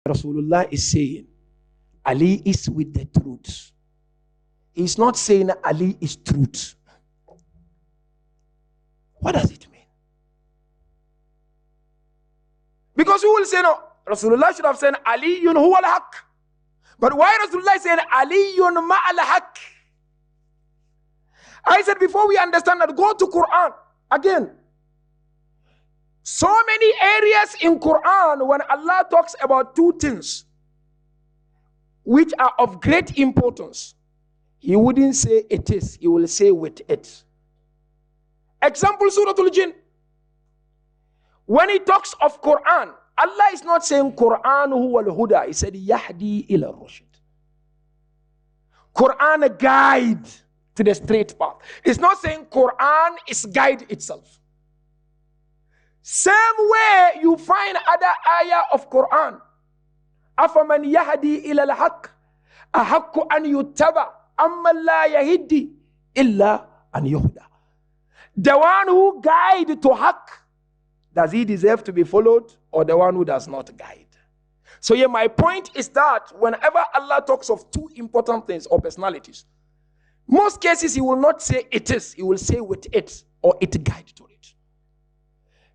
Rasulullah is saying, Ali is with the truth. He's not saying Ali is truth. What does it mean? Because we will say, no, Rasulullah should have said, Aliyun huwa al-haq. But why Rasulullah is saying, Aliyun ma'al haq? I said before we understand that, go to Quran. Again, so many areas in Quran when Allah talks about two things which are of great importance, He wouldn't say it is, He will say with it. Example, Surah Al-Jinn. When He talks of Quran, Allah is not saying Quran huwa al-huda. He said Yahdi ila rushd. Quran guide to the straight path. It's not saying Quran is guide itself. Same way you find other ayah of Quran. Afaman yahdi ila al-haq ahakku an yuttaba amma la yahdi illa an yuhda. The one who guide to haq, does he deserve to be followed, or the one who does not guide? So yeah, my point is that whenever Allah talks of two important things or personalities, most cases He will not say it is, He will say with it, or it guide to it.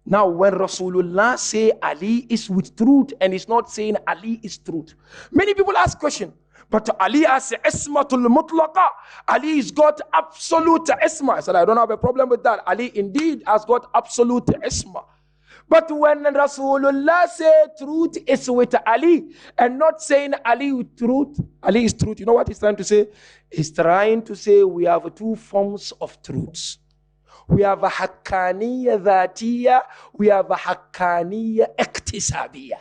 Now when Rasulullah say Ali is with truth, and He's not saying Ali is truth, many people ask question, but Ali has ismatul mutlaqa. Ali has got absolute isma. I said, I don't have a problem with that. Ali indeed has got absolute isma. But when Rasulullah say truth is with Ali and not saying Ali with truth, Ali is truth. You know what he's trying to say? He's trying to say we have two forms of truths. We have a haqqaniyya dhatiyya, we have a haqqaniyya iktisabiyya.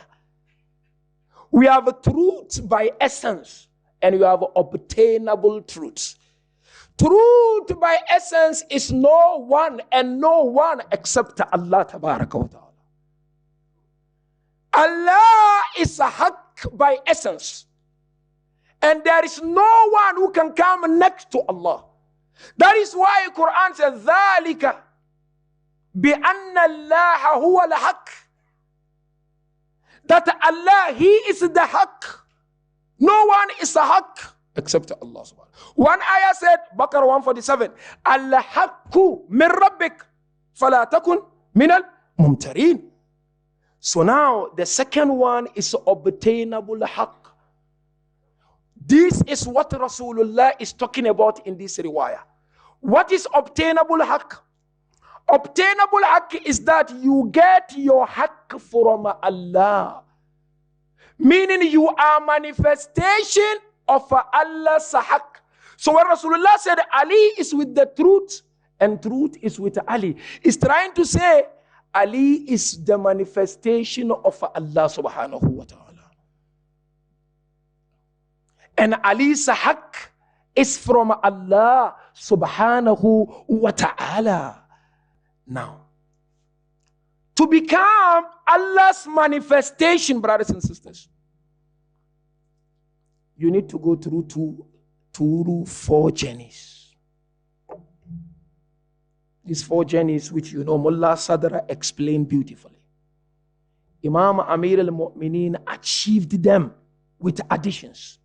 We have a truth by essence, and we have obtainable truth. Truth by essence is no one and no one except Allah tabaraka wa ta'ala. Allah is a haqq by essence, and there is no one who can come next to Allah. That is why Quran says ذَلِكَ بِأَنَّ اللَّهَ هُوَ الْحَقِّ. That Allah, He is the haqq. No one is a haqq except Allah subhanahu. One ayah said, Baqarah 147, al-haqqu min rabbik fala takun min al-mumtarin. So now the second one is obtainable haqq. This is what Rasulullah is talking about in this riwayah. What is obtainable haqq? Obtainable haqq is that you get your haqq from Allah. Meaning you are manifestation of Allah's haqq. So when Rasulullah said Ali is with the truth and truth is with Ali, he's trying to say Ali is the manifestation of Allah subhanahu wa ta'ala. And Ali's haqq is from Allah subhanahu wa ta'ala. Now, to become Allah's manifestation, brothers and sisters, you need to go through 4 journeys. These 4 journeys, which you know, Mullah Sadra explained beautifully. Imam Amir al-Mu'mineen achieved them with additions.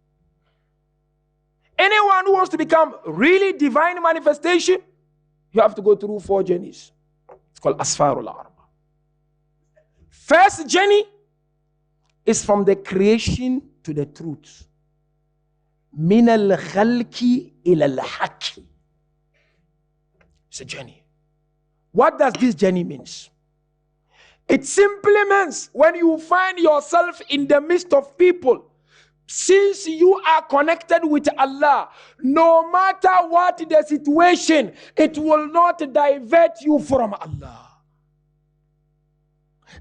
Anyone who wants to become really divine manifestation, you have to go through 4 journeys. It's called Asfarul Arba. First journey is from the creation to the truth. Min al-khalki ila al-haqi. It's a journey. What does this journey mean? It simply means when you find yourself in the midst of people, since you are connected with Allah, no matter what the situation, it will not divert you from Allah.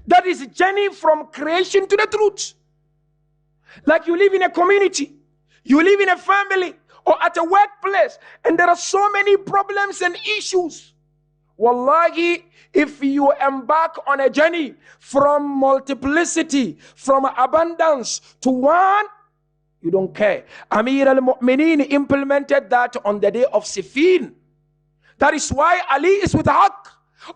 That is a journey from creation to the truth. Like you live in a community, you live in a family, or at a workplace, and there are so many problems and issues. Wallahi, if you embark on a journey from multiplicity, from abundance to one, you don't care. Amir al-Mu'mineen implemented that on the day of Siffin. That is why Ali is with haqq.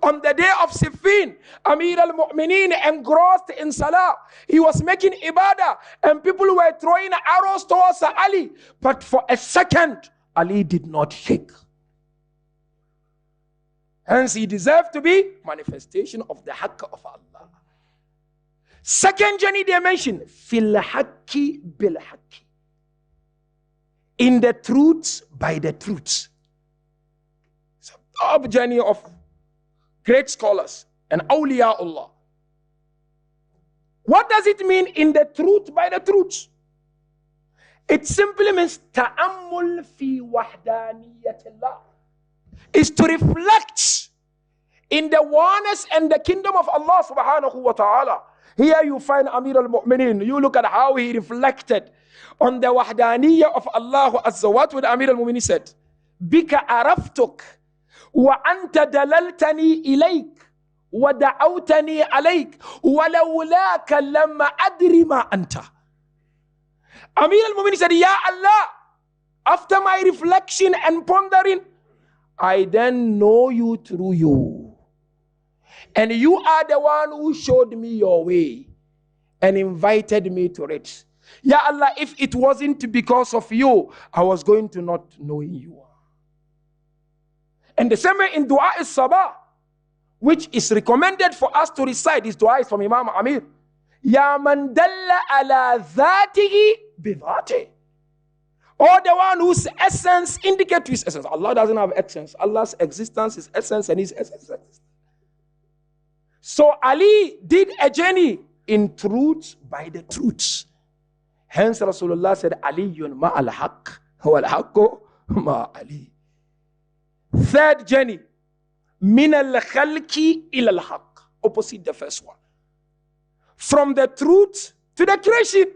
On the day of Siffin, Amir al-Mu'mineen engrossed in Salah. He was making ibadah and people were throwing arrows towards Ali. But for a second, Ali did not shake. Hence, he deserved to be manifestation of the haqq of Allah. Second journey they mentioned, fil haqqi bil haqqi. In the truth, by the truth. It's a top journey of great scholars and awliyaullah. What does it mean in the truth, by the truth? It simply means ta'ammul fi wahdaniyatillah. Is to reflect in the oneness and the kingdom of Allah subhanahu wa ta'ala. Here you find Amir al-Mu'mineen. You look at how he reflected on the wahdaniyya of Allah Azza. What would Amir al-Mu'mineen said? Bika araftuk wa anta dalaltani ilayk wa da'awtani alayk wa lawlaka lamma adri ma anta. Amir al-Mu'mineen said, Ya Allah, after my reflection and pondering, I then know you through you. And you are the one who showed me your way and invited me to it. Ya Allah, if it wasn't because of you, I was going to not know you. And the same way in dua is sabah, which is recommended for us to recite. This dua is from Imam Amir. Ya man dalla ala dhatihi bidhati. Or the one whose essence indicates his essence. Allah doesn't have essence. Allah's existence is essence and his essence. So Ali did a journey in truth by the truth. Hence Rasulullah said, Aliyun ma'al haqq wal haqqu ma Ali. Third journey, min al khalqi ila al haqq. Opposite the first one. From the truth to the creation.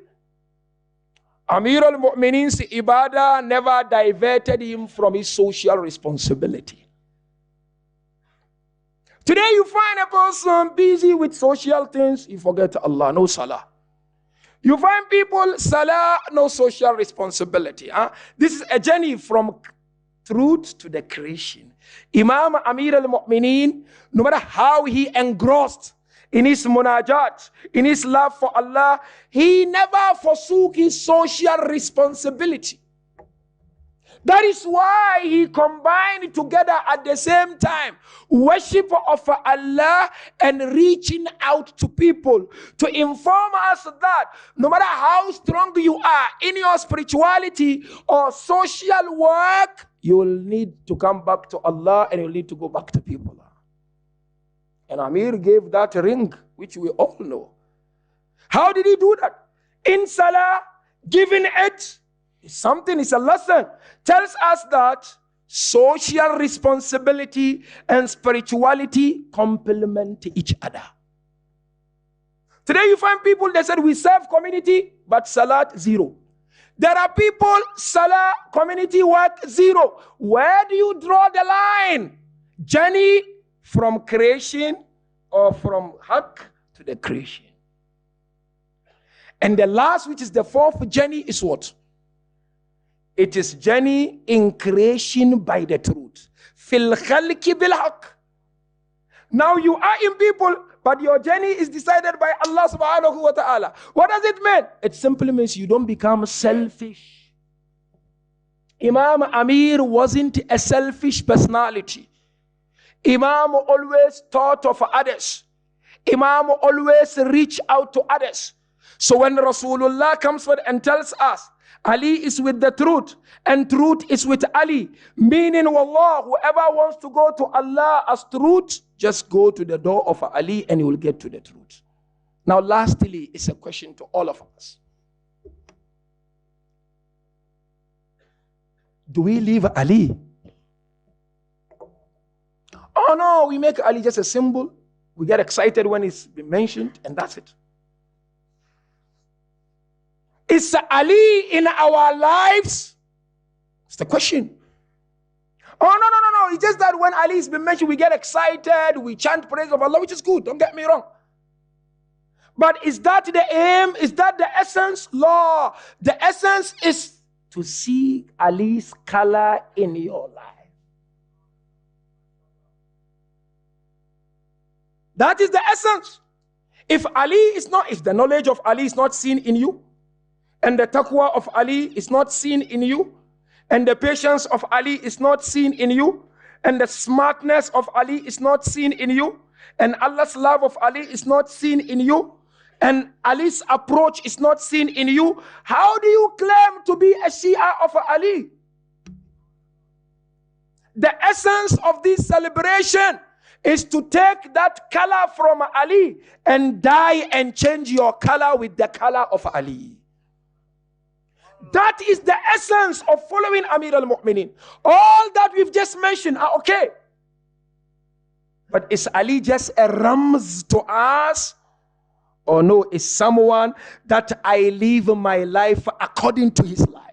Amir al-Mu'mineen's ibadah never diverted him from his social responsibility. Today you find a person busy with social things, you forget Allah, no salah. You find people, salah, no social responsibility. This is a journey from truth to the creation. Imam Amir al-Mu'mineen, no matter how he engrossed in his munajat, in his love for Allah, he never forsook his social responsibility. That is why he combined together at the same time worship of Allah and reaching out to people to inform us that no matter how strong you are in your spirituality or social work, you will need to come back to Allah and you'll need to go back to people. And Amir gave that ring, which we all know. How did he do that? In Salah, giving it is something, it's a lesson. Tells us that social responsibility and spirituality complement each other. Today you find people, they said we serve community, but Salat zero. There are people, Salah, community work zero. Where do you draw the line? Journey from creation or from haqq to the creation. And the last, which is the fourth journey, is what? It is journey in creation by the truth. Fil khalqi bil haqq. Now you are in people, but your journey is decided by Allah subhanahu wa ta'ala. What does it mean? It simply means you don't become selfish. Imam Amir wasn't a selfish personality. Imam always thought of others. Imam always reached out to others. So when Rasulullah comes forward and tells us, Ali is with the truth, and truth is with Ali, meaning, wallah, whoever wants to go to Allah as truth, just go to the door of Ali and you will get to the truth. Now, lastly, it's a question to all of us. Do we leave Ali? Oh no, we make Ali just a symbol. We get excited when it's been mentioned, and that's it. Is Ali in our lives? It's the question. Oh, no. It's just that when Ali has been mentioned, we get excited, we chant praise of Allah, which is good, don't get me wrong. But is that the aim? Is that the essence? No. The essence is to see Ali's color in your life. That is the essence. If the knowledge of Ali is not seen in you, and the taqwa of Ali is not seen in you, and the patience of Ali is not seen in you, and the smartness of Ali is not seen in you, and Allah's love of Ali is not seen in you, and Ali's approach is not seen in you, how do you claim to be a Shia of Ali? The essence of this celebration is to take that color from Ali and dye and change your color with the color of Ali. That is the essence of following Amir al-Mu'minin. All that we've just mentioned are okay. But is Ali just a ramz to us? Or no, is someone that I live my life according to his life?